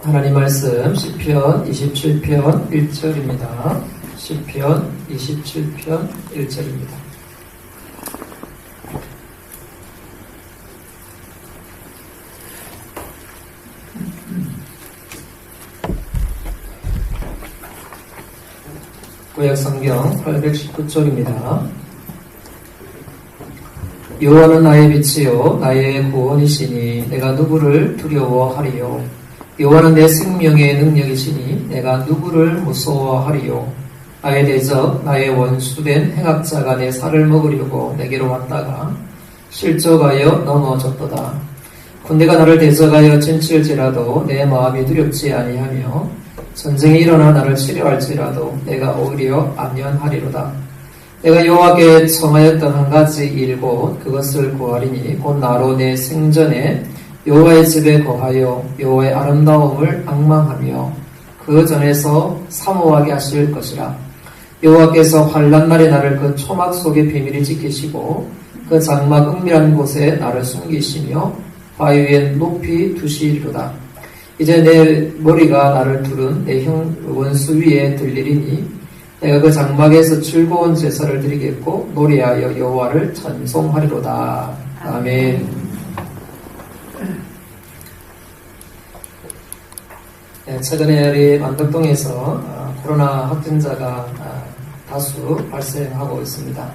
하나님 말씀 시편 27편 1절입니다. 시편 27편 1절입니다. 구약성경 819쪽입니다. 여호와는 나의 빛이요 나의 구원이시니 내가 누구를 두려워하리요. 여호와는 내 생명의 능력이시니 내가 누구를 무서워하리요. 나의 대적 나의 원수된 행악자가 내 살을 먹으려고 내게로 왔다가 실족하여 넘어졌도다. 군대가 나를 대적하여 진칠지라도 내 마음이 두렵지 아니하며 전쟁이 일어나 나를 치료할지라도 내가 오히려 안면하리로다. 내가 여호와께 청하였던 한 가지 일 곧 그것을 구하리니 곧 나로 내 생전에 여호와의 집에 거하여 여호와의 아름다움을 앙망하며 그 전에서 사모하게 하실 것이라. 여호와께서 환난 날에 나를 그 초막 속에 비밀히 지키시고 그 장막 은밀한 곳에 나를 숨기시며 바위 위에 높이 두시리로다. 이제 내 머리가 나를 두른 내 형 원수 위에 들리리니 내가 그 장막에서 즐거운 제사를 드리겠고 노래하여 여호와를 찬송하리로다. 아멘. 최근에 우리 만덕동에서 코로나 확진자가 다수 발생하고 있습니다.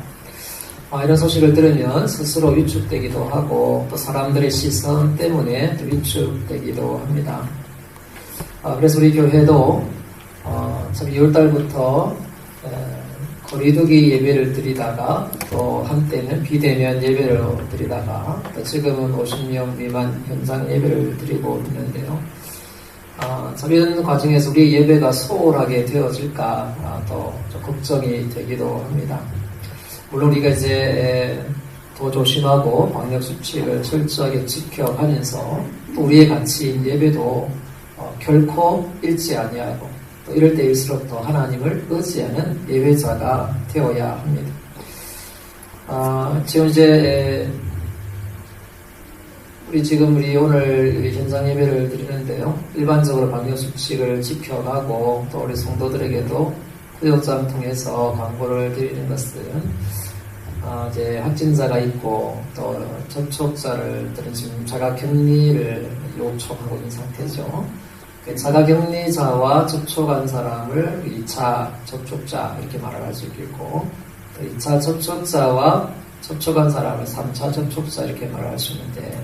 이런 소식을 들으면 스스로 위축되기도 하고 또 사람들의 시선 때문에 위축되기도 합니다. 그래서 우리 교회도 2월달부터 거리두기 예배를 드리다가 또 한때는 비대면 예배를 드리다가 또 지금은 50명 미만 현장 예배를 드리고 있는데요. 이런 과정에서 우리 예배가 소홀하게 되어질까 또 좀 걱정이 되기도 합니다. 물론 우리가 이제 더 조심하고 방역 수칙을 철저하게 지켜가면서 또 우리의 가치인 예배도 결코 잃지 아니하고 또 이럴 때일수록 더 하나님을 의지하는 예배자가 되어야 합니다. 지금 이제 우리 오늘 현장 예배를 드리는데요. 일반적으로 방역 수칙을 지켜가고 또 우리 성도들에게도 구역장을 통해서 광고를 드리는 것은 이제 확진자가 있고 또 접촉자들은 지금 자가격리를 요청하고 있는 상태죠. 자가격리자와 접촉한 사람을 2차 접촉자 이렇게 말할 수 있겠고 또 2차 접촉자와 접촉한 사람을 3차 접촉자 이렇게 말할 수 있는데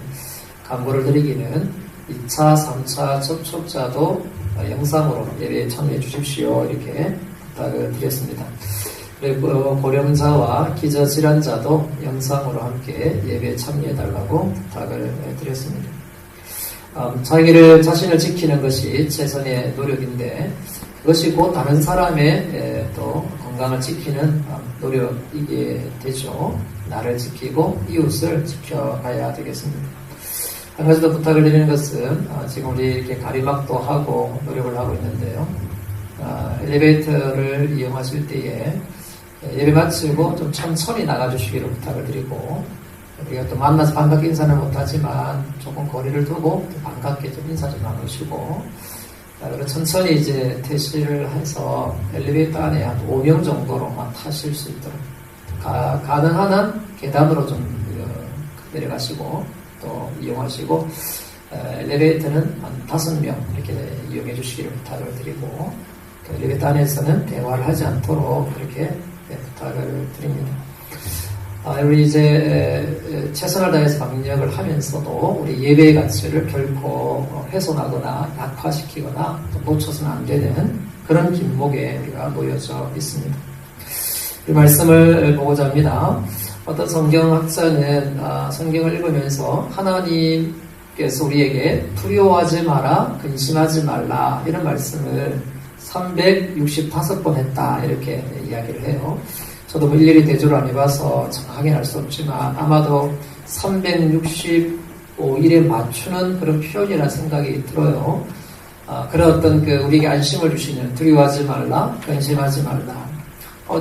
광고를 드리기는 2차, 3차 접촉자도 영상으로 예배에 참여해 주십시오 이렇게 부탁을 드렸습니다. 그리고 고령자와 기저질환자도 영상으로 함께 예배에 참여해달라고 부탁을 드렸습니다. 자신을 지키는 것이 최선의 노력인데 그것이 곧 다른 사람의 또 건강을 지키는 노력이게 되죠. 나를 지키고 이웃을 지켜가야 되겠습니다. 한 가지 더 부탁을 드리는 것은 지금 우리 이렇게 가리막도 하고 노력을 하고 있는데요. 엘리베이터를 이용하실 때에 예배 마치고 좀 천천히 나가주시기를 부탁을 드리고 우리가 또 만나서 반갑게 인사는 못하지만 조금 거리를 두고 반갑게 좀 인사 좀 나누시고 그리고 천천히 이제 퇴실을 해서 엘리베이터 안에 한 5명 정도로만 타실 수 있도록 가능한 한 계단으로 좀 내려가시고 또 이용하시고 엘리베이터는 한 5명 이렇게 이용해 주시기를 부탁을 드리고 엘리베이터 안에서는 대화를 하지 않도록 그렇게 부탁을 드립니다. 우리 이제 최선을 다해서 방역을 하면서도 우리 예배의 가치를 결코 훼손하거나 약화시키거나 놓쳐서는 안 되는 그런 길목에 우리가 놓여져 있습니다. 이 말씀을 보고자 합니다. 어떤 성경학자는 성경을 읽으면서 하나님께서 우리에게 두려워하지 마라, 근심하지 말라 이런 말씀을 365번 했다 이렇게 이야기를 해요. 저도 뭐 일일이 대조를 안 해봐서 확인할 수 없지만 아마도 365일에 맞추는 그런 표현이라는 생각이 들어요. 그런 어떤 우리에게 안심을 주시는 두려워하지 말라, 근심하지 말라.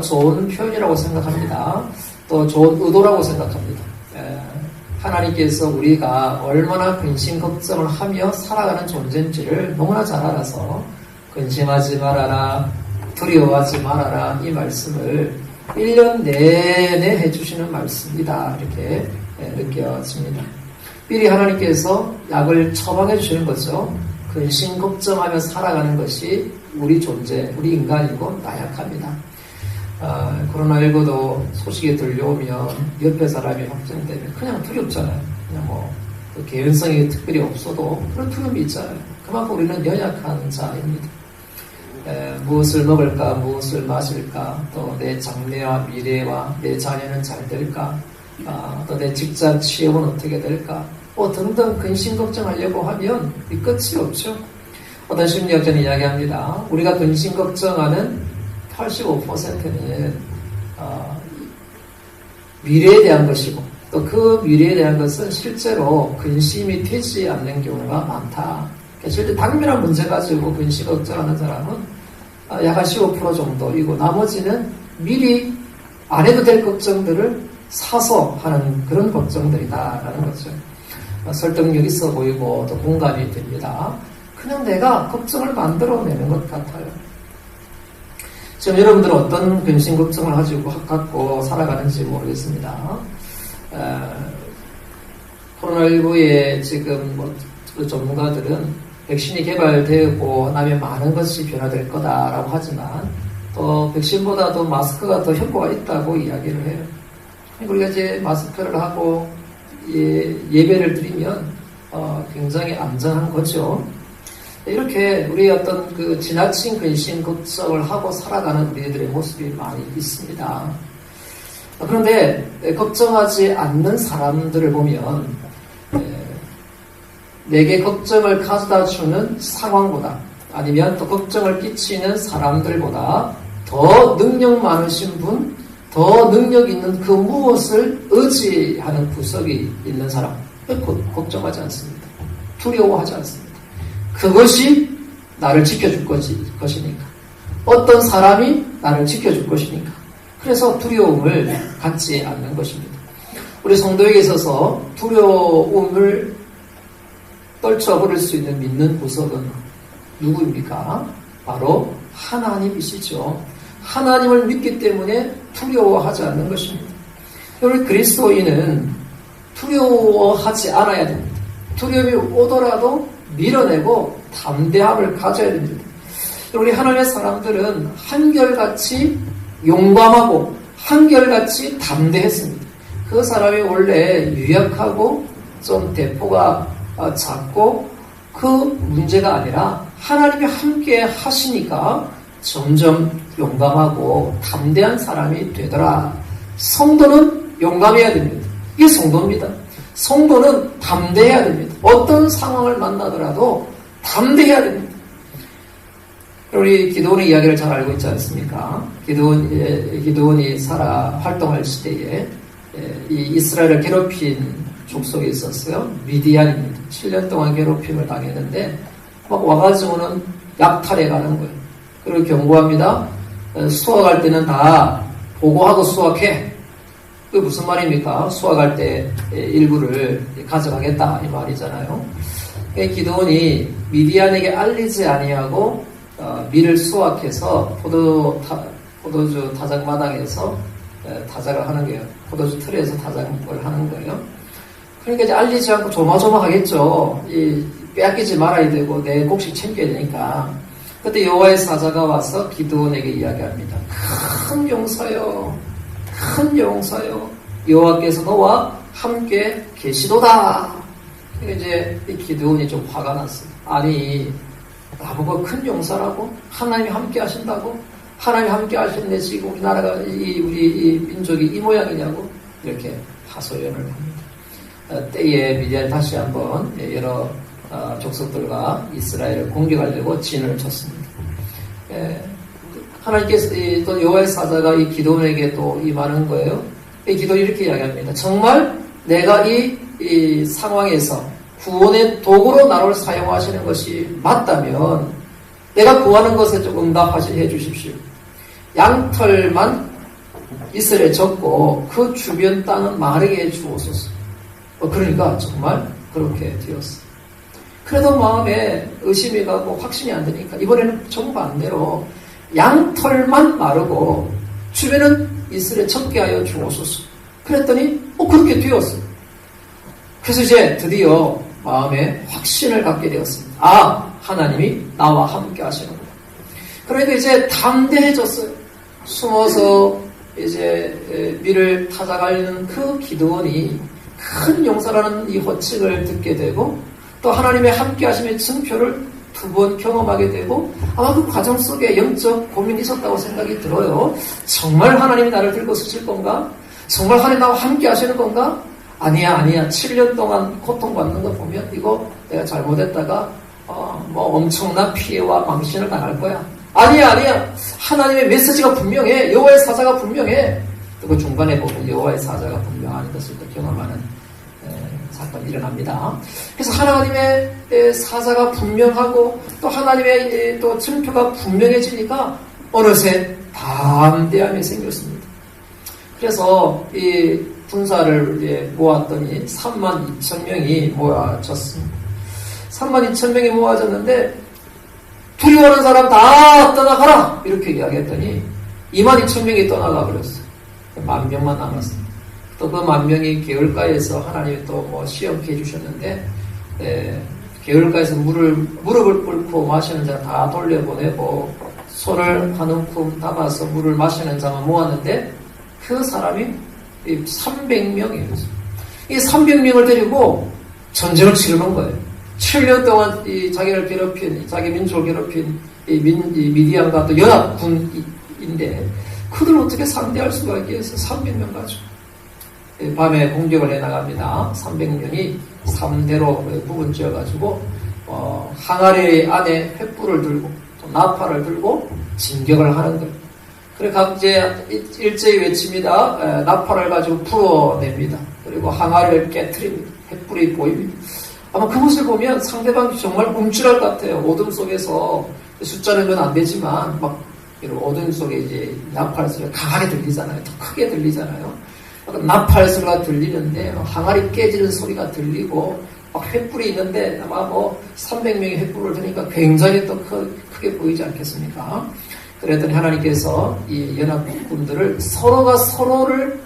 좋은 표현이라고 생각합니다. 또 좋은 의도라고 생각합니다. 하나님께서 우리가 얼마나 근심 걱정을 하며 살아가는 존재인지를 너무나 잘 알아서 근심하지 말아라, 두려워하지 말아라, 이 말씀을 1년 내내 해주시는 말씀이다, 이렇게 느껴집니다. 미리 하나님께서 약을 처방해 주시는 거죠. 근심 걱정하며 살아가는 것이 우리 존재, 우리 인간이고 나약합니다. 코로나19도 소식이 들려오면 옆에 사람이 확진되면 그냥 두렵잖아요. 그냥 개연성이 특별히 없어도 그런 두려움이 있잖아요. 그만큼 우리는 연약한 자입니다. 무엇을 먹을까, 무엇을 마실까, 또 내 장래와 미래와 내 자녀는 잘 될까, 또 내 직장 취업은 어떻게 될까, 등등 근심 걱정하려고 하면 이 끝이 없죠. 어떤 심리학자는 이야기합니다. 우리가 근심 걱정하는 85%는 미래에 대한 것이고, 또 그 미래에 대한 것은 실제로 근심이 되지 않는 경우가 많다. 실제 당면한 문제 가지고 근심 걱정하는 사람은 약 한 15% 정도이고, 나머지는 미리 안 해도 될 걱정들을 사서 하는 그런 걱정들이다라는 거죠. 설득력 있어 보이고 또 공감이 됩니다. 그냥 내가 걱정을 만들어내는 것 같아요. 지금 여러분들은 어떤 근심 걱정을 갖고 살아가는지 모르겠습니다. 코로나19에 지금 그 전문가들은 백신이 개발되고 나면 많은 것이 변화될 거다라고 하지만, 또 백신보다도 마스크가 더 효과가 있다고 이야기를 해요. 우리가 이제 마스크를 하고 예배를 드리면 굉장히 안전한 거죠. 이렇게 우리 어떤 그 지나친 근심 걱정을 하고 살아가는 우리들의 모습이 많이 있습니다. 그런데 걱정하지 않는 사람들을 보면 내게 걱정을 가져다 주는 상황보다, 아니면 또 걱정을 끼치는 사람들보다 더 능력 많으신 분, 더 능력 있는 그 무엇을 의지하는 구석이 있는 사람, 걱정하지 않습니다. 두려워하지 않습니다. 그것이 나를 지켜줄 것이니까. 어떤 사람이 나를 지켜줄 것이니까. 그래서 두려움을 갖지 않는 것입니다. 우리 성도에게 있어서 두려움을 떨쳐버릴 수 있는 믿는 구석은 누구입니까? 바로 하나님이시죠. 하나님을 믿기 때문에 두려워하지 않는 것입니다. 우리 그리스도인은 두려워하지 않아야 됩니다. 두려움이 오더라도 밀어내고 담대함을 가져야 됩니다. 우리 하나님의 사람들은 한결같이 용감하고 한결같이 담대했습니다. 그 사람이 원래 유약하고 좀 대포가 작고 그 문제가 아니라 하나님이 함께 하시니까 점점 용감하고 담대한 사람이 되더라. 성도는 용감해야 됩니다. 이게 성도입니다. 성도는 담대해야 됩니다. 어떤 상황을 만나더라도 담대해야 됩니다. 우리 기도원의 이야기를 잘 알고 있지 않습니까? 기도원이 활동할 시대에 이 이스라엘을 괴롭힌 족속이 있었어요. 미디안입니다. 7년 동안 괴롭힘을 당했는데 막 와가지고는 약탈해 가는 거예요. 그리고 경고합니다. 수확할 때는 다 보고하고 수확해. 그게 무슨 말입니까? 수확할 때 일부를 가져가겠다 이 말이잖아요. 기도원이 미디안에게 알리지 아니하고 밀을 수확해서 포도주 타작 마당에서 타작을 하는 거예요. 포도주 틀에서 타작을 하는 거예요. 그러니까 이제 알리지 않고 조마조마하겠죠. 빼앗기지 말아야 되고 내 곡식 챙겨야 되니까. 그때 여호와의 사자가 와서 기드온에게 이야기합니다. 큰 용사여, 큰 용사여, 여호와께서 너와 함께 계시도다. 이제 이 기드온이 좀 화가 났어요. 아니, 나보고 큰 용사라고? 하나님이 함께 하신다고? 하나님이 함께 하셨네, 지금 우리나라가, 우리 민족이 이 모양이냐고? 이렇게 하소연을 합니다. 때에 미디안 다시 한번 여러 족속들과 이스라엘을 공격하려고 진을 쳤습니다. 하나님께서 또 여호와의 사자가 이 기도원에게 또 임하는 거예요. 이 기도원이 이렇게 이야기합니다. 정말 내가 이 상황에서 구원의 도구로 나를 사용하시는 것이 맞다면 내가 구하는 것에 좀 응답하시게 해주십시오. 양털만 이스라엘에 적고 그 주변 땅은 마르게 해주옵소서. 그러니까 정말 그렇게 되었어요. 그래도 마음에 의심이 가고 확신이 안 되니까 이번에는 정반대로 양털만 마르고 주변은 이슬에 젖게 하여 주옵소서. 그랬더니 그렇게 되었어요. 그래서 이제 드디어 마음에 확신을 갖게 되었습니다. 하나님이 나와 함께 하시는구나. 그러니까 이제 담대해졌어요. 숨어서 이제 밀을 찾아가려는 그 기도원이 큰 용사라는 이 호칭을 듣게 되고 또 하나님의 함께 하심의 증표를 2번 경험하게 되고 아마 그 과정 속에 영적 고민이 있었다고 생각이 들어요. 정말 하나님이 나를 들고 쓰실 건가? 정말 하나님 나와 함께 하시는 건가? 아니야. 7년 동안 고통받는 거 보면 이거 내가 잘못했다가 엄청난 피해와 망신을 당할 거야. 아니야. 하나님의 메시지가 분명해. 여호와의 사자가 분명해. 또 그 중간에 보면 여호와의 사자가 분명한 것을 또 경험하는 사건이 일어납니다. 그래서 하나님의 사자가 분명하고 또 하나님의 또 증표가 분명해지니까 어느새 담대함이 생겼습니다. 그래서 이 군사를 모았더니 32,000명이 모아졌습니다. 32,000명이 모아졌는데 두려워하는 사람 다 떠나가라 이렇게 이야기했더니 22,000명이 떠나가 버렸어요. 10,000명만 남았습니다. 또 그 10,000명이 개울가에서 하나님이 또 시험케 해주셨는데 개울가에서 무릎을 꿇고 마시는 자 다 돌려보내고 손을 한 움큼 담아서 물을 마시는 자만 모았는데 그 사람이 300명이에요. 이 300명을 데리고 전쟁을 치르는 거예요. 7년 동안 자기를 괴롭힌, 자기 민족을 괴롭힌 미디안과 또 연합군인데 그들 어떻게 상대할 수가 있겠어요? 300명 가지고. 밤에 공격을 해나갑니다. 300명이 3대로 부분 지어가지고 항아리 안에 횃불을 들고 또 나팔을 들고 진격을 하는 거예요. 그래 각제 일제히 외칩니다. 나팔을 가지고 풀어냅니다. 그리고 항아리를 깨트립니다. 횃불이 보입니다. 아마 그것을 보면 상대방이 정말 움찔할 것 같아요. 어둠 속에서 숫자는 면 안 되지만 막 이런 어둠 속에 이제 나팔 소리가 강하게 들리잖아요. 더 크게 들리잖아요. 나팔 소리가 들리는데 항아리 깨지는 소리가 들리고 막 횃불이 있는데 아마 300명의 횃불을 드니까 굉장히 또 크게 보이지 않겠습니까? 그랬더니 하나님께서 이 연합군들을 서로가 서로를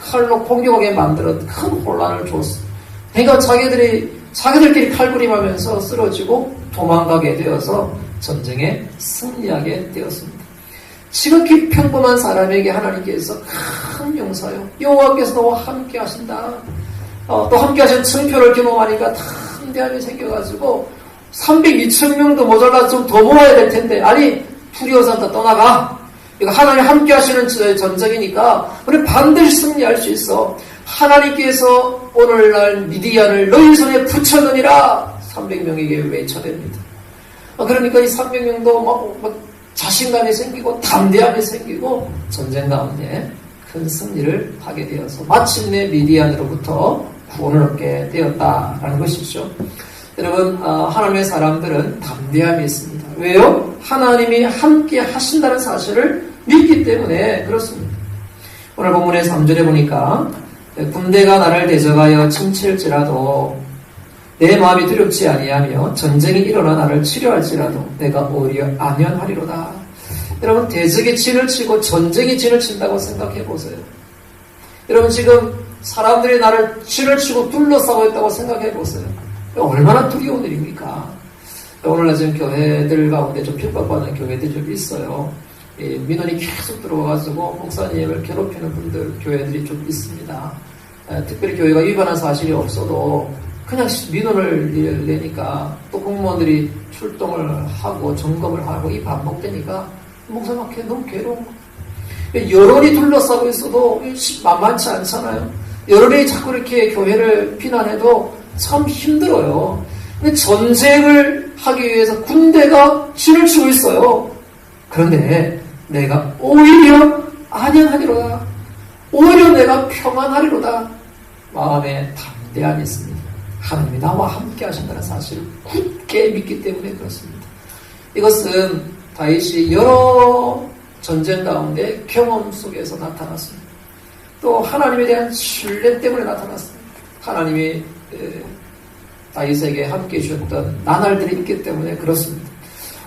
칼로 공격하게 만들어 큰 혼란을 줬어요. 그러니까 자기들끼리 칼부림하면서 쓰러지고 도망가게 되어서 전쟁에 승리하게 되었습니다. 지극히 평범한 사람에게 하나님께서 큰 용사요. 여호와께서 너와 함께 하신다. 또 함께 하신 증표를 경험하니까 담대함이 생겨가지고 302,000명도 모자라 좀 더 모아야 될 텐데 아니 두려워서 다 떠나가. 이거 하나님 함께 하시는 전쟁이니까 우리 반드시 승리할 수 있어. 하나님께서 오늘날 미디안을 너희 손에 붙였느니라 300명에게 외쳐댑니다. 그러니까 이 300명도 막 자신감이 생기고 담대함이 생기고 전쟁 가운데 큰 승리를 하게 되어서 마침내 미디안으로부터 구원을 얻게 되었다라는 것이죠. 여러분 하나님의 사람들은 담대함이 있습니다. 왜요? 하나님이 함께 하신다는 사실을 믿기 때문에 그렇습니다. 오늘 본문의 3절에 보니까 군대가 나를 대적하여 침칠지라도 내 마음이 두렵지 아니하며 전쟁이 일어나 나를 치료할지라도 내가 오히려 안연하리로다. 여러분 대적이 진을 치고 전쟁이 진을 친다고 생각해 보세요. 여러분 지금 사람들이 나를 진을 치고 둘러싸고 있다고 생각해 보세요. 얼마나 두려운 일입니까? 오늘날 지금 교회들 가운데 좀 핍박받는 교회들이 좀 있어요. 민원이 계속 들어와가지고 목사님을 괴롭히는 분들 교회들이 좀 있습니다. 특별히 교회가 위반한 사실이 없어도 그냥 민원을 내니까 또 공무원들이 출동을 하고 점검을 하고 이 반복되니까 목사님한테 너무 괴로운 거예요. 여론이 둘러싸고 있어도 만만치 않잖아요. 여론이 자꾸 이렇게 교회를 비난해도 참 힘들어요. 근데 전쟁을 하기 위해서 군대가 진을 치고 있어요. 그런데 내가 오히려 안연하리로다. 오히려 내가 평안하리로다. 마음에 담대함이 있습니다. 하나님이 나와 함께 하신다는 사실을 굳게 믿기 때문에 그렇습니다. 이것은 다윗이 여러 전쟁 가운데 경험 속에서 나타났습니다. 또 하나님에 대한 신뢰 때문에 나타났습니다. 하나님이 다윗에게 함께 해주셨던 나날들이 있기 때문에 그렇습니다.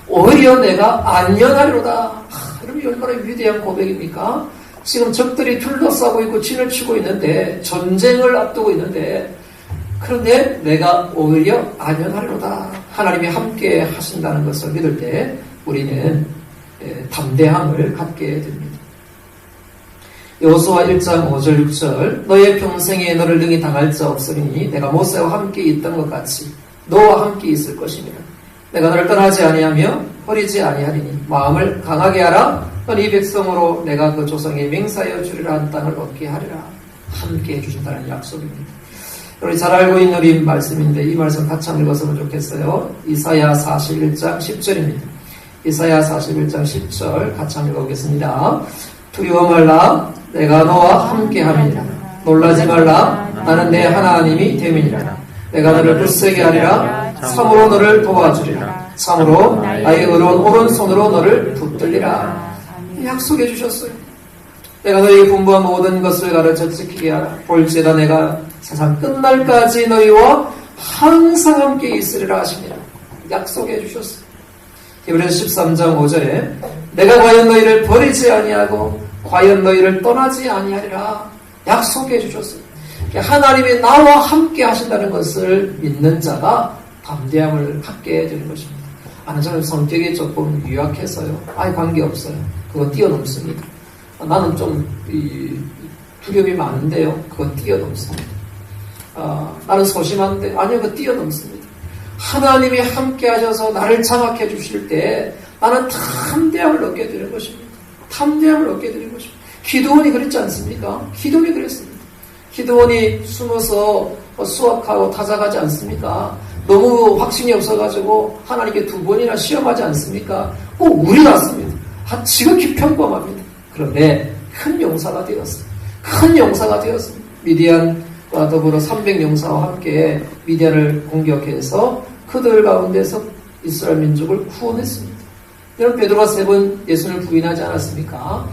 오히려 내가 안전하리로다. 여러분 얼마나 위대한 고백입니까? 지금 적들이 둘러싸고 있고 진을 치고 있는데 전쟁을 앞두고 있는데 그런데 내가 오히려 안전하리로다. 하나님이 함께 하신다는 것을 믿을 때 우리는 담대함을 갖게 됩니다. 여호수아 1장 5절 6절 너의 평생에 너를 능히 당할 자 없으니 내가 모세와 함께 있던 것 같이 너와 함께 있을 것이니라. 내가 너를 떠나지 아니하며 버리지 아니하리니 마음을 강하게 하라. 이 백성으로 내가 그 조상에 맹세하여 주리라 한 땅을 얻게 하리라. 함께 해주신다는 약속입니다. 우리 잘 알고 있는 우리 말씀인데 이 말씀 같이 한번 읽었으면 좋겠어요. 이사야 41장 10절입니다. 이사야 41장 10절 같이 한번 읽어보겠습니다. 두려워 말라 내가 너와 함께함이니라. 놀라지 말라 나는 내 하나님이 됨이니라. 내가 너를 굳세게 하리라. 참으로 너를 도와주리라. 참으로 나의 의로운 오른손으로 너를 붙들리라. 약속해 주셨어요. 내가 너에게 분부한 모든 것을 가르쳐 지키게 하라. 볼지에다 내가 세상 끝날까지 너희와 항상 함께 있으리라 하시니라. 약속해 주셨어요. 히브리서 13장 5절에 내가 과연 너희를 버리지 아니하고 과연 너희를 떠나지 아니하리라. 약속해 주셨어요. 하나님이 나와 함께 하신다는 것을 믿는 자가 담대함을 갖게 되는 것입니다. 저는 성격이 조금 유약해서요. 관계없어요. 그거 뛰어넘습니다. 나는 좀 두려움이 많은데요. 그거 뛰어넘습니다. 나는 소심한데 아니요, 그거 뛰어넘습니다. 하나님이 함께 하셔서 나를 장악해 주실 때 나는 담대함을 얻게 되는 것입니다. 담대함을 얻게 되는 것입니다. 기드온이 그랬지 않습니까? 기드온이 그랬습니다. 기드온이 숨어서 수학하고 타작하지 않습니까? 너무 확신이 없어가지고 하나님께 2번이나 시험하지 않습니까? 꼭 우리 같습니다. 지극히 평범합니다. 그런데 큰 용사가 되었습니다. 큰 용사가 되었습니다. 미디안과 더불어 300용사와 함께 미디안을 공격해서 그들 가운데서 이스라엘 민족을 구원했습니다. 여러분 베드로가 3번 예수를 부인하지 않았습니까?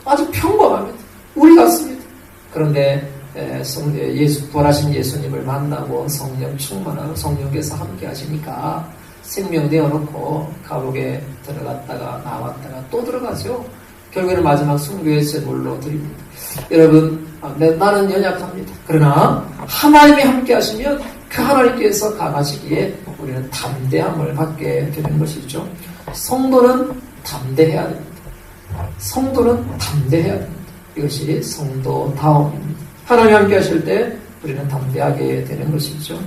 아주 평범합니다. 우리 같습니다. 그런데 부활하신 예수님을 만나고 성령 충만하고 성령께서 함께 하시니까 생명 내어놓고 감옥에 들어갔다가 나왔다가 또 들어가죠. 결국에는 마지막 순교의 제물로 드립니다. 여러분, 나는 연약합니다. 그러나 하나님이 함께 하시면 그 하나님께서 강하시기에 우리는 담대함을 갖게 되는 것이죠. 성도는 담대해야 됩니다. 성도는 담대해야 됩니다. 이것이 성도다움입니다. 하나님이 함께 하실 때 우리는 담대하게 되는 것이죠.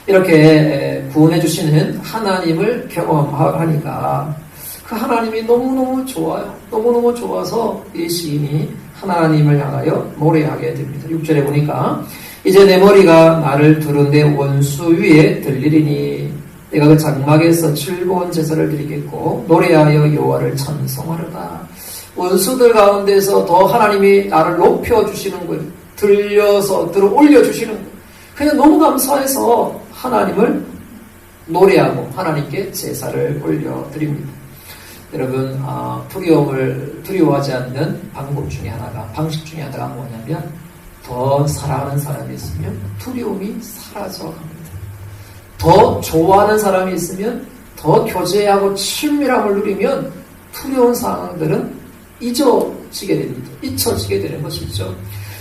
이렇게 구원해 주시는 하나님을 경험하니까 그 하나님이 너무너무 좋아요. 너무너무 좋아서 이 시인이 하나님을 향하여 노래하게 됩니다. 6절에 보니까 이제 내 머리가 나를 두른 내 원수 위에 들리리니 내가 그 장막에서 즐거운 제사를 드리겠고 노래하여 여호와를 찬송하리다. 원수들 가운데서 더 하나님이 나를 높여주시는 거예요. 들어 올려주시는 거예요. 그냥 너무 감사해서 하나님을 노래하고 하나님께 제사를 올려드립니다. 여러분, 두려움을 두려워하지 않는 방식 중에 하나가 뭐냐면 더 사랑하는 사람이 있으면 두려움이 사라져갑니다. 더 좋아하는 사람이 있으면 더 교제하고 친밀함을 누리면 두려운 상황들은 잊혀지게 되는 것이죠.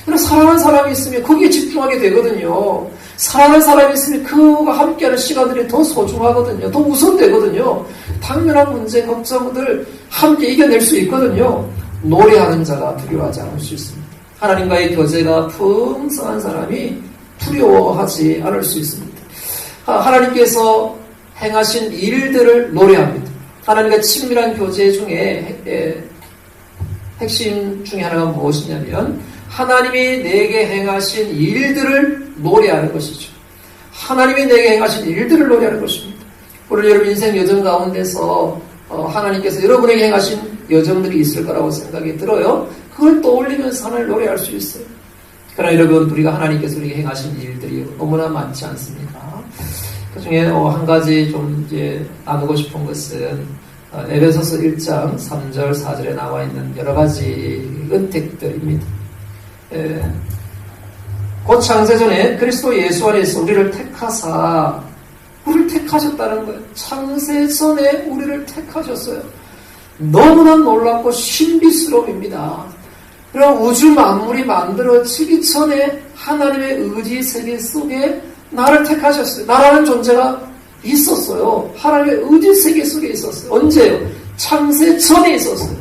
그래서 사랑하는 사람이 있으면 거기에 집중하게 되거든요. 사랑하는 사람이 있으면 그와 함께하는 시간들이 더 소중하거든요. 더 우선되거든요. 당면한 문제, 걱정들 함께 이겨낼 수 있거든요. 노래하는 자가 두려워하지 않을 수 있습니다. 하나님과의 교제가 풍성한 사람이 두려워하지 않을 수 있습니다. 하나님께서 행하신 일들을 노래합니다. 하나님과 친밀한 교제 중에 핵심 중에 하나가 무엇이냐면 하나님이 내게 행하신 일들을 노래하는 것이죠. 하나님이 내게 행하신 일들을 노래하는 것입니다. 오늘 여러분 인생 여정 가운데서 하나님께서 여러분에게 행하신 여정들이 있을 거라고 생각이 들어요. 그걸 떠올리면서 하나님을 노래할 수 있어요. 그러나 여러분 우리가 하나님께서 우리에게 행하신 일들이 너무나 많지 않습니까? 그 중에 한 가지 좀 이제 나누고 싶은 것은 에베소서 1장 3절 4절에 나와 있는 여러 가지 은택들입니다. 곧 창세전에 그리스도 예수 안에서 우리를 택하사, 우리를 택하셨다는 거예요. 창세전에 우리를 택하셨어요. 너무나 놀랍고 신비스러움입니다. 그럼 우주 만물이 만들어지기 전에 하나님의 의지 세계 속에 나를 택하셨어요. 나라는 존재가 있었어요. 하나님의 의지 세계 속에 있었어요. 언제요? 창세 전에 있었어요.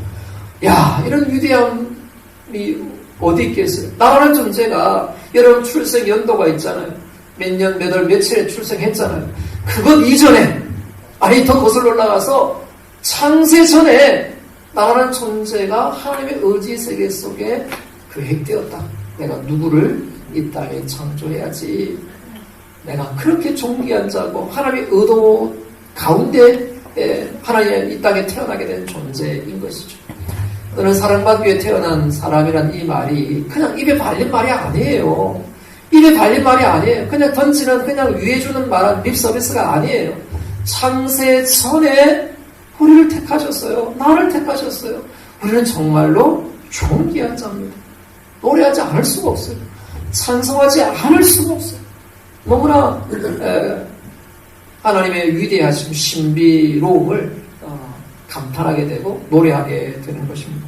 야, 이런 위대함이 어디 있겠어요? 나라는 존재가, 여러분 출생 연도가 있잖아요. 몇 년, 몇 월, 며칠에 출생했잖아요. 그것 이전에, 아니 더 거슬러 올라가서 창세 전에 나라는 존재가 하나님의 의지 세계 속에 계획되었다. 내가 누구를 이 땅에 창조해야지. 내가 그렇게 존귀한 자고 하나님의 의도 가운데 하나님 이 땅에 태어나게 된 존재인 것이죠. 너는 사랑받기 위해 태어난 사람이란 이 말이 그냥 입에 발린 말이 아니에요. 입에 발린 말이 아니에요. 그냥 던지는, 그냥 위해주는 말, 립서비스가 아니에요. 창세 전에 우리를 택하셨어요. 나를 택하셨어요. 우리는 정말로 존귀한 자입니다. 노래하지 않을 수가 없어요. 찬송하지 않을 수가 없어요. 너무나 하나님의 위대하심, 신비로움을 감탄하게 되고 노래하게 되는 것입니다.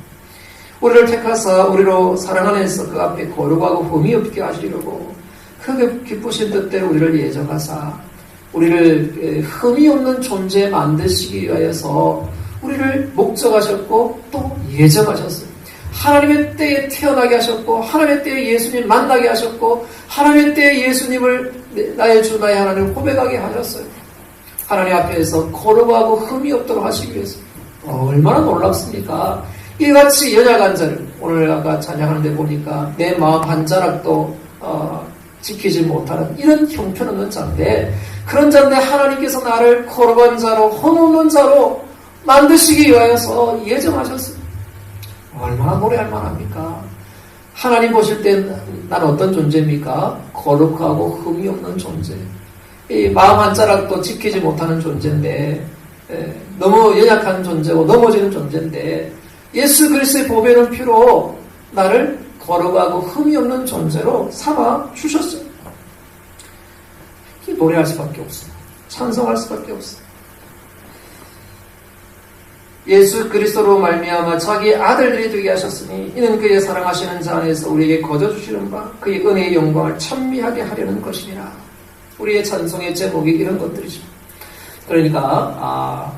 우리를 택하사 우리로 사랑 안에서 그 앞에 거룩하고 흠이 없게 하시려고 그 기쁘신 뜻대로 우리를 예정하사 우리를 흠이 없는 존재 만드시기 위하여서 우리를 목적하셨고 또 예정하셨어요. 하나님의 때에 태어나게 하셨고 하나님의 때에 예수님 만나게 하셨고 하나님의 때에 예수님을 나의 주 나의 하나님을 고백하게 하셨어요. 하나님 앞에서 거룩하고 흠이 없도록 하시기 위해서 얼마나 놀랍습니까? 이같이 연약한 자를 오늘 아까 찬양하는데 보니까 내 마음 한 자락도 지키지 못하는 이런 형편없는 자인데 그런 자인데 하나님께서 나를 거룩한 자로 흠없는 자로 만드시기 위하여서 예정하셨습니다. 얼마나 노래할 만합니까? 하나님 보실 땐 난 어떤 존재입니까? 거룩하고 흠이 없는 존재. 이 마음 한 자락도 지키지 못하는 존재인데 너무 연약한 존재고 넘어지는 존재인데 예수 그리스도의 보배는 피로 나를 거룩하고 흠이 없는 존재로 삼아 주셨어요. 노래할 수밖에 없어요. 찬송할 수밖에 없어요. 예수 그리스도로 말미암아 자기 아들들이 되게 하셨으니 이는 그의 사랑하시는 자 안에서 우리에게 거저주시는 바 그의 은혜의 영광을 찬미하게 하려는 것이니라. 우리의 찬송의 제목이 이런 것들이죠. 그러니까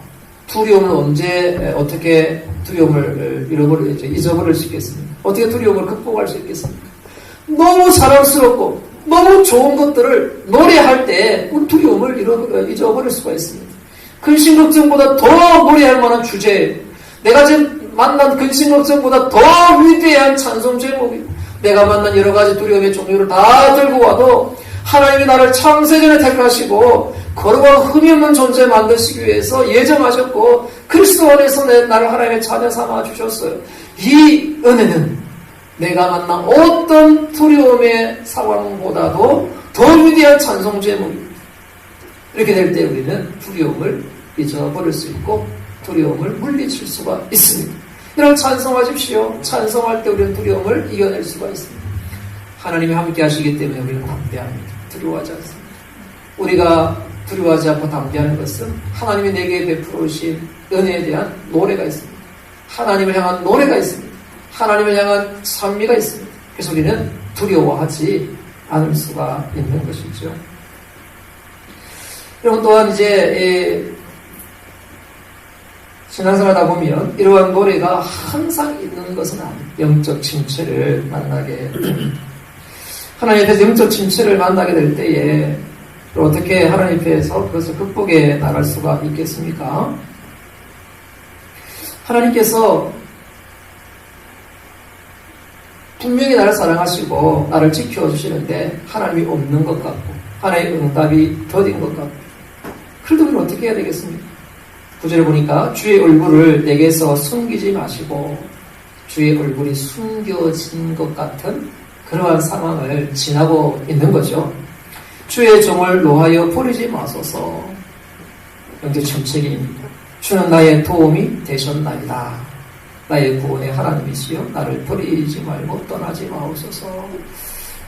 두려움을 언제 어떻게 두려움을 잊어버릴 수 있겠습니까? 어떻게 두려움을 극복할 수 있겠습니까? 너무 사랑스럽고 너무 좋은 것들을 노래할 때 두려움을 잊어버릴 수가 있습니다. 근심걱정보다 더 노래할 만한 주제예요. 내가 지금 만난 근심걱정보다 더 위대한 찬송 제목이에요. 내가 만난 여러 가지 두려움의 종류를 다 들고 와도 하나님이 나를 창세전에 택하시고 거룩하고 흠이 없는 존재 만드시기 위해서 예정하셨고 그리스도 안에서 나를 하나님의 자녀 삼아 주셨어요. 이 은혜는 내가 만난 어떤 두려움의 상황보다도 더 위대한 찬송 제목입니다. 이렇게 될 때 우리는 두려움을 잊어버릴 수 있고 두려움을 물리칠 수가 있습니다. 여러분 찬송하십시오. 찬송할 때 우리는 두려움을 이겨낼 수가 있습니다. 하나님이 함께 하시기 때문에 우리는 담대합니다. 두려워하지 않습니다. 우리가 두려워하지 않고 담대하는 것은 하나님이 내게 베풀어 오신 은혜에 대한 노래가 있습니다. 하나님을 향한 노래가 있습니다. 하나님을 향한 찬미가 있습니다. 그래서 우리는 두려워하지 않을 수가 있는 것이죠. 여러분 또한 이제 신앙생활 하다 보면 이러한 노래가 항상 있는 것은 아니에요. 영적 침체를 만나게 됩니다. 하나님 앞에서 영적 침체를 만나게 될 때에 어떻게 하나님 앞에서 그것을 극복해 나갈 수가 있겠습니까? 하나님께서 분명히 나를 사랑하시고 나를 지켜주시는데 하나님이 없는 것 같고 하나님의 응답이 더딘 것 같고 그래도 우리는 어떻게 해야 되겠습니까? 9절에 보니까 주의 얼굴을 내게서 숨기지 마시고 주의 얼굴이 숨겨진 것 같은 그러한 상황을 지나고 있는 거죠. 주의 종을 노하여 버리지 마소서. 영적 침체기입니다. 주는 나의 도움이 되셨나이다. 나의 구원의 하나님이시여 나를 버리지 말고 떠나지 마옵소서.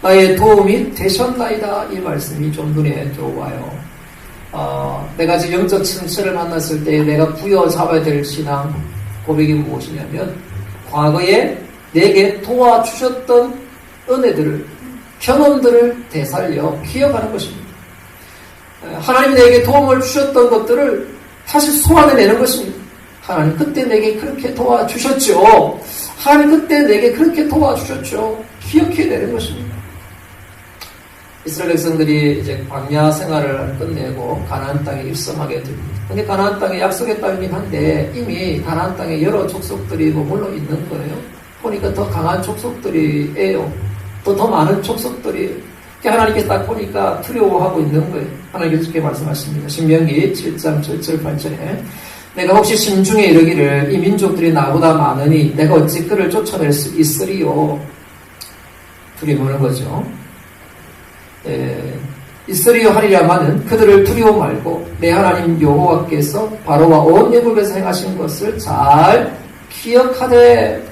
나의 도움이 되셨나이다. 이 말씀이 좀 눈에 들어와요. 내가 지금 영적 침체를 만났을 때 내가 부여잡아야 될 신앙 고백이 무엇이냐면 과거에 내게 도와주셨던 은혜들을, 경험들을 되살려 기억하는 것입니다. 하나님 내게 도움을 주셨던 것들을 다시 소환해내는 것입니다. 하나님 그때 내게 그렇게 도와주셨죠. 하나님 그때 내게 그렇게 도와주셨죠. 기억해내는 것입니다. 이스라엘 백성들이 이제 광야 생활을 끝내고 가나안 땅에 입성하게 됩니다. 근데 가나안 땅에 약속의 땅이긴 한데 이미 가나안 땅에 여러 족속들이 머물러 있는 거예요. 보니까 더 강한 족속들이에요. 또 더 많은 족속들이 하나님께 딱 보니까 두려워하고 있는 거예요. 하나님께서 이렇게 말씀하십니다. 신명기 7장 7절 8절에 내가 혹시 심중에 이르기를 이 민족들이 나보다 많으니 내가 어찌 그를 쫓아낼 수 있으리요. 두려워하는 거죠. 있으리요 하리라마는 그들을 두려워 말고 내 하나님 여호와께서 바로와 온 애굽에서 행하신 것을 잘 기억하되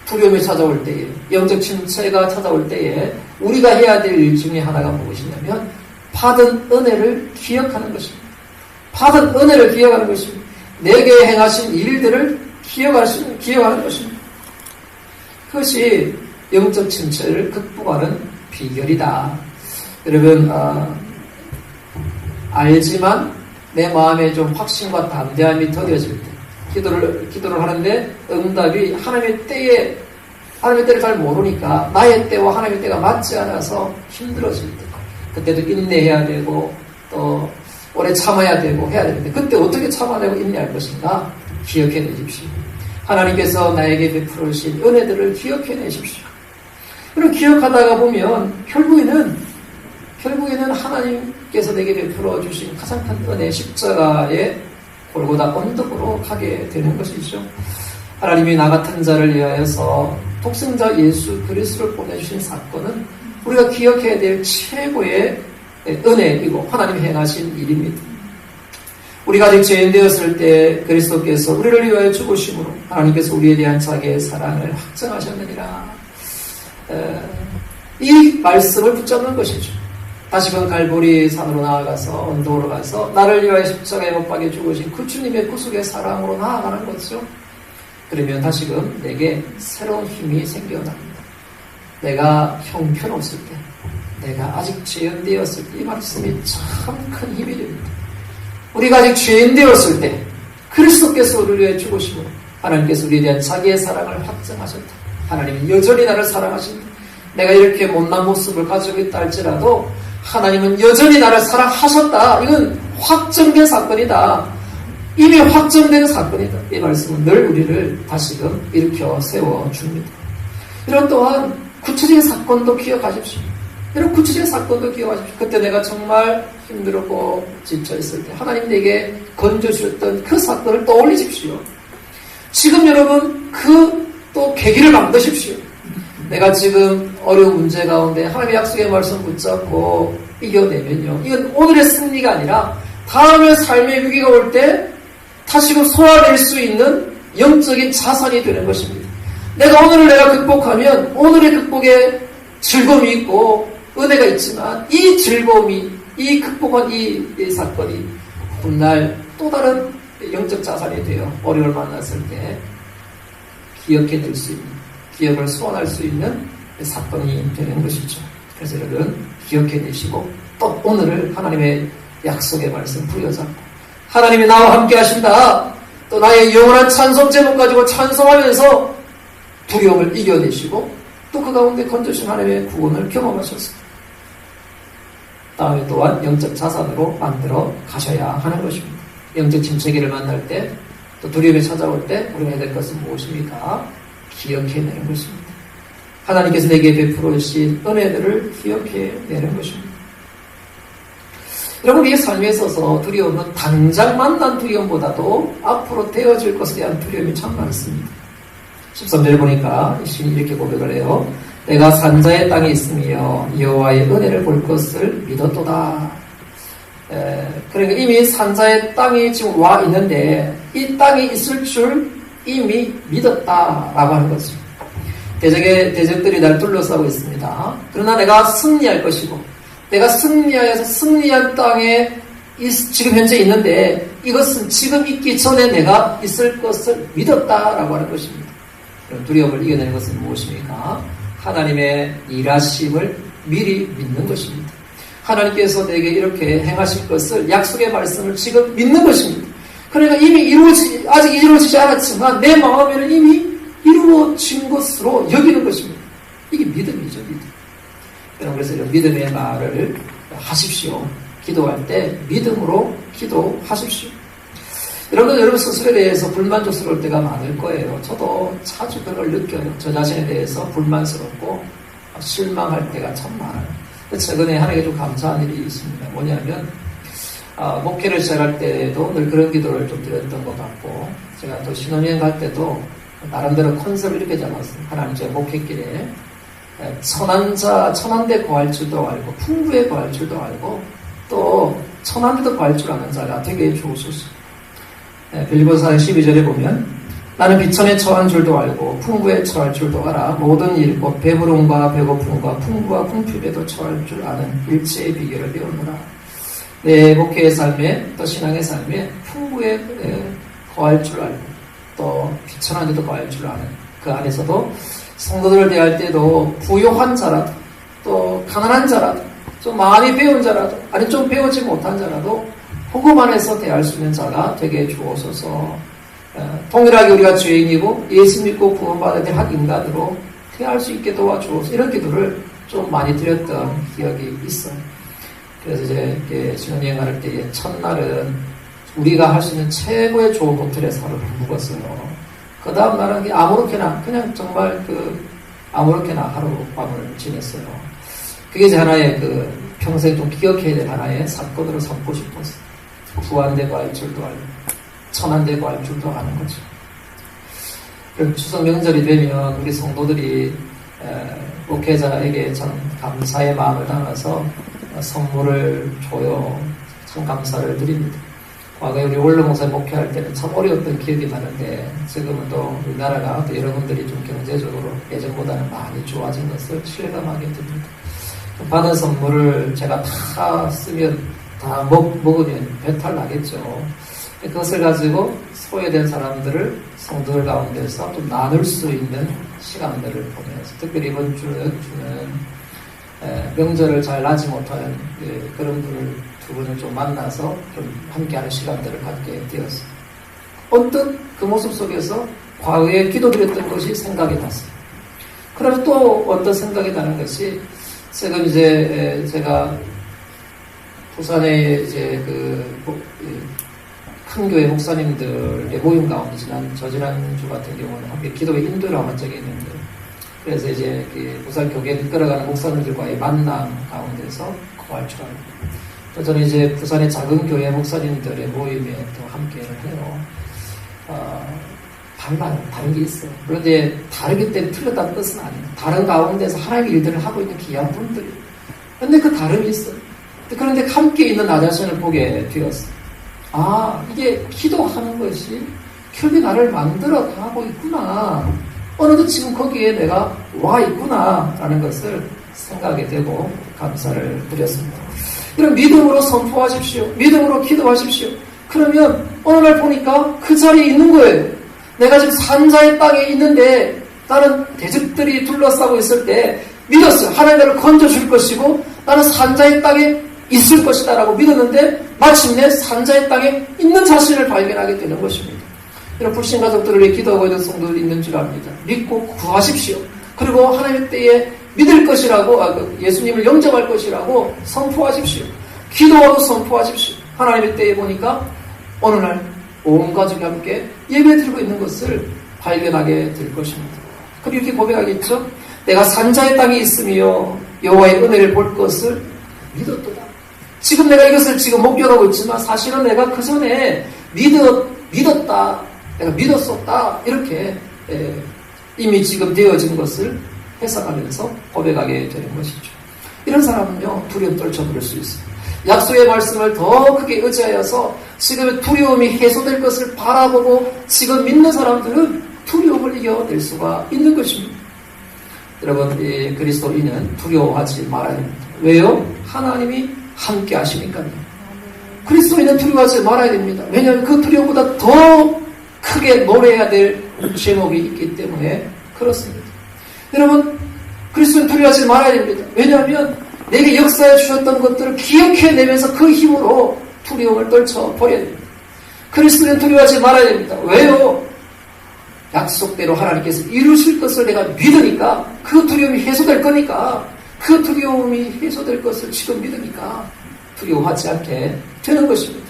두려움이 찾아올 때에, 영적 침체가 찾아올 때에 우리가 해야 될 일 중에 하나가 무엇이냐면 받은 은혜를 기억하는 것입니다. 받은 은혜를 기억하는 것입니다. 내게 행하신 일들을 기억하는 것입니다. 그것이 영적 침체를 극복하는 비결이다. 여러분, 알지만 내 마음에 좀 확신과 담대함이 더뎌질 때, 기도를 하는데 응답이 하나님의 때를 잘 모르니까 나의 때와 하나님의 때가 맞지 않아서 힘들어질 때, 그때도 인내해야 되고 또 오래 참아야 되고 해야 되는데 그때 어떻게 참아내고 인내할 것인가 기억해내십시오. 하나님께서 나에게 베풀으신 은혜들을 기억해내십시오. 그럼 기억하다가 보면 결국에는 하나님께서 내게 베풀어 주신 가장 큰 은혜 십자가의 골고다 언덕으로 가게 되는 것이죠. 하나님이 나 같은 자를 위하여서 독생자 예수 그리스도를 보내주신 사건은 우리가 기억해야 될 최고의 은혜이고 하나님이 행하신 일입니다. 우리가 아직 죄인 되었을 때 그리스도께서 우리를 위하여 죽으심으로 하나님께서 우리에 대한 자기의 사랑을 확증하셨느니라. 이 말씀을 붙잡는 것이죠. 다시금 갈보리 산으로 나아가서 언덕으로 가서 나를 위하여 십자가에 못 박혀 죽으신 그 주님의 구속의 사랑으로 나아가는 거죠. 그러면 다시금 내게 새로운 힘이 생겨납니다. 내가 형편없을 때, 내가 아직 죄인 되었을 때 이 말씀이 참 큰 힘이 됩니다. 우리가 아직 죄인 되었을 때 그리스도께서 우리를 위해 죽으시고 하나님께서 우리에 대한 자기의 사랑을 확증하셨다. 하나님은 여전히 나를 사랑하신다. 내가 이렇게 못난 모습을 가지고 있다 할지라도 하나님은 여전히 나를 사랑하셨다. 이건 확정된 사건이다. 이미 확정된 사건이다. 이 말씀은 늘 우리를 다시금 일으켜 세워줍니다. 이런 또한 구체적인 사건도 기억하십시오. 이런 구체적인 사건도 기억하십시오. 그때 내가 정말 힘들었고 지쳐있을 때 하나님 내게 건져주셨던 그 사건을 떠올리십시오. 지금 여러분 또 계기를 만드십시오. 내가 지금 어려운 문제 가운데 하나님의 약속의 말씀 붙잡고 이겨내면요. 이건 오늘의 승리가 아니라 다음의 삶의 위기가 올 때 다시금 소화될 수 있는 영적인 자산이 되는 것입니다. 내가 극복하면 오늘의 극복에 즐거움이 있고 은혜가 있지만 이 즐거움이, 이 극복한 이 사건이 훗날 또 다른 영적 자산이 되어 어려움을 만났을 때 기억해낼 수 있는, 기억을 소환할 수 있는 사건이 되는 것이죠. 그래서 여러분 기억해내시고 또 오늘을 하나님의 약속의 말씀 부여잡고 하나님이 나와 함께 하신다. 또 나의 영원한 찬송 제목 가지고 찬송하면서 두려움을 이겨내시고 또 그 가운데 건져주신 하나님의 구원을 경험하셨습니다. 다음에 또한 영적 자산으로 만들어 가셔야 하는 것입니다. 영적 침체기를 만날 때 또 두려움이 찾아올 때 우리가 해야 될 것은 무엇입니까? 기억해내는 것입니다. 하나님께서 내게 베풀어 주신 은혜들을 기억해내는 것입니다. 여러분, 우리의 삶에 있어서 두려움은 당장 만난 두려움보다도 앞으로 되어질 것에 대한 두려움이 참 많습니다. 13절에 보니까 신이 이렇게 고백을 해요. 내가 산자의 땅에 있으며 여호와의 은혜를 볼 것을 믿었도다. 그러니까 이미 산자의 땅이 지금 와 있는데 이 땅이 있을 줄 이미 믿었다라고 하는 거죠. 대적들이 날 둘러싸고 있습니다. 그러나 내가 승리할 것이고, 내가 승리하여서 승리한 땅에 지금 현재 있는데, 이것은 지금 있기 전에 내가 있을 것을 믿었다라고 하는 것입니다. 두려움을 이겨내는 것은 무엇입니까? 하나님의 일하심을 미리 믿는 것입니다. 하나님께서 내게 이렇게 행하실 것을, 약속의 말씀을 지금 믿는 것입니다. 그러니까 이미 아직 이루어지지 않았지만 내 마음에는 이미 이루어진 것으로 여기는 것입니다. 이게 믿음이죠, 믿음. 여러분, 그래서 이런 믿음의 말을 하십시오. 기도할 때 믿음으로 기도하십시오. 여러분 스스로에 대해서 불만족스러울 때가 많을 거예요. 저도 자주 그걸 느껴요. 저 자신에 대해서 불만스럽고 실망할 때가 참 많아요. 최근에 하나님께 좀 감사한 일이 있습니다. 뭐냐면 목회를 시작할 때도 늘 그런 기도를 좀 드렸던 것 같고, 제가 또 신혼여행 갈 때도 나름대로 컨셉을 이렇게 잡았어요. 하나님, 제 목회길에 천한데 거할 줄도 알고 풍부에 거할 줄도 알고 또 천한데도 거할 줄 아는 자가 되게 주옵소서. 빌립보서 4장 12절에 보면 나는 비천에 처한 줄도 알고 풍부에 처할 줄도 알아 모든 일 곧 배부름과 배고픔과 풍부와 궁핍에도 처할 줄 아는 일체의 비결을 배우노라. 내 목회의 삶에 또 신앙의 삶에 풍부에 거할 줄 알고 또 비천한 데도 거할 줄 아는, 그 안에서도 성도들을 대할 때도 부요한 자라도 또 가난한 자라도 좀 많이 배운 자라도 아니 좀 배우지 못한 자라도 복음 안에서 대할 수 있는 자가 되게 주옵소서. 동일하게 우리가 죄인이고 예수 믿고 구원받아야 될 한 인간으로 대할 수 있게 도와주옵소서. 이런 기도를 좀 많이 드렸던 기억이 있어요. 그래서 이제 신혼여행 갈 때에 첫날은 우리가 할 수 있는 최고의 좋은 호텔에서 하루를 묵었어요. 그 다음 날은 아무렇게나 그냥 정말 아무렇게나 하룻밤을 지냈어요. 그게 이제 하나의 평생 좀 기억해야 될 하나의 사건으로 삼고 싶었어요. 부한되고 할 줄도 알고 천한되고 할 줄도 아는 거죠. 그럼 추석 명절이 되면 우리 성도들이 목회자에게 참 감사의 마음을 담아서 선물을 줘요. 참 감사를 드립니다. 과거에 우리 원로 목사 목회할 때는 참 어려웠던 기억이 나는데 지금은 또 우리나라가 또 여러분들이 좀 경제적으로 예전보다는 많이 좋아진 것을 실감하게 됩니다. 받은 선물을 제가 다 쓰면 다 먹으면 배탈 나겠죠. 그것을 가지고 소외된 사람들을 성도들 가운데서 좀 나눌 수 있는 시간들을 보내서, 특별히 이번 주는 명절을 잘 나지 못하는 그런 두 분을 좀 만나서 좀 함께하는 시간들을 갖게 되었어요. 언뜻 그 모습 속에서 과거에 기도드렸던 것이 생각이 났어요. 그래서 또 어떤 생각이 나는 것이, 지금 이제 제가 부산에 이제 큰 교회 목사님들의 모임 가운데 지난주 같은 경우는 함께 기도의 인도를 한 적이 있는데, 그래서 이제 부산 교회에 이끌어가는 목사님들과의 만남 가운데서 거할 줄 알고, 또 저는 이제 부산의 작은 교회 목사님들의 모임에 또 함께 해요. 달라요. 다른 게 있어요. 그런데 다르기 때문에 틀렸다는 뜻은 아니에요. 다른 가운데서 하나님의 일들을 하고 있는 귀한 분들이. 그런데 그 다름이 있어요. 그런데 함께 있는 나 자신을 보게 되었어요. 이게 기도하는 것이 결국 나를 만들어 가고 있구나. 어느덧 지금 거기에 내가 와 있구나 라는 것을 생각하게 되고 감사를 드렸습니다. 이런 믿음으로 선포하십시오. 믿음으로 기도하십시오. 그러면 어느 날 보니까 그 자리에 있는 거예요. 내가 지금 산자의 땅에 있는데 나는 대적들이 둘러싸고 있을 때 믿었어요. 하나님 나를 건져줄 것이고 나는 산자의 땅에 있을 것이다 라고 믿었는데 마침내 산자의 땅에 있는 자신을 발견하게 되는 것입니다. 이런 불신 가족들을 위해 기도하고 있는 성도들이 있는 줄 압니다. 믿고 구하십시오. 그리고 하나님의 때에 믿을 것이라고, 예수님을 영접할 것이라고 선포하십시오. 기도하고 선포하십시오. 하나님의 때에 보니까 어느 날 온 가족이 함께 예배드리고 있는 것을 발견하게 될 것입니다. 그리고 이렇게 고백하겠죠. 내가 산자의 땅에 있으며 여호와의 은혜를 볼 것을 믿었도다. 지금 내가 이것을 지금 목격하고 있지만 사실은 내가 그 전에 믿었다. 내가 믿었었다. 이렇게 이미 지금 되어진 것을 해석하면서 고백하게 되는 것이죠. 이런 사람은요, 두려움 떨쳐버릴 수 있어요. 약속의 말씀을 더 크게 의지하여서 지금의 두려움이 해소될 것을 바라보고 지금 믿는 사람들은 두려움을 이겨낼 수가 있는 것입니다. 여러분, 이 그리스도인은 두려워하지 말아야 됩니다. 왜요? 하나님이 함께 하시니까요. 그리스도인은 두려워하지 말아야 됩니다. 왜냐하면 그 두려움보다 더 크게 노래해야 될 제목이 있기 때문에 그렇습니다. 여러분, 그리스도인 두려워하지 말아야 됩니다. 왜냐하면 내게 역사해 주셨던 것들을 기억해내면서 그 힘으로 두려움을 떨쳐버려야 됩니다. 그리스도인 두려워하지 말아야 됩니다. 왜요? 약속대로 하나님께서 이루실 것을 내가 믿으니까 그 두려움이 해소될 거니까 그 두려움이 해소될 것을 지금 믿으니까 두려워하지 않게 되는 것입니다.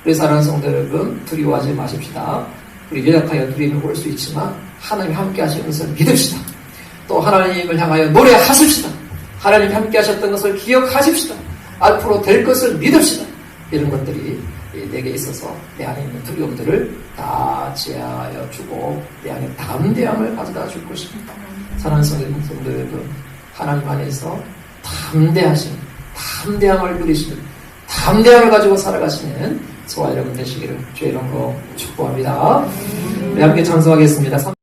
그래서 사랑하는 성도 여러분, 두려워하지 마십시다. 우리 연약하여 두려움을 볼 수 있지만 하나님이 함께 하시는 것을 믿읍시다. 또 하나님을 향하여 노래하십시다. 하나님이 함께 하셨던 것을 기억하십시다. 앞으로 될 것을 믿읍시다. 이런 것들이 내게 있어서 내 안에 있는 두려움들을 다 제하여 주고 내 안에 담대함을 가져다 줄 것입니다. 사랑하는 성도 여러분, 하나님 안에서 담대함을 누리시는, 담대함을 가지고 살아가시는 저와 여러분 되시기를 주의 이름으로 축복합니다. 우리 함께 찬송하겠습니다.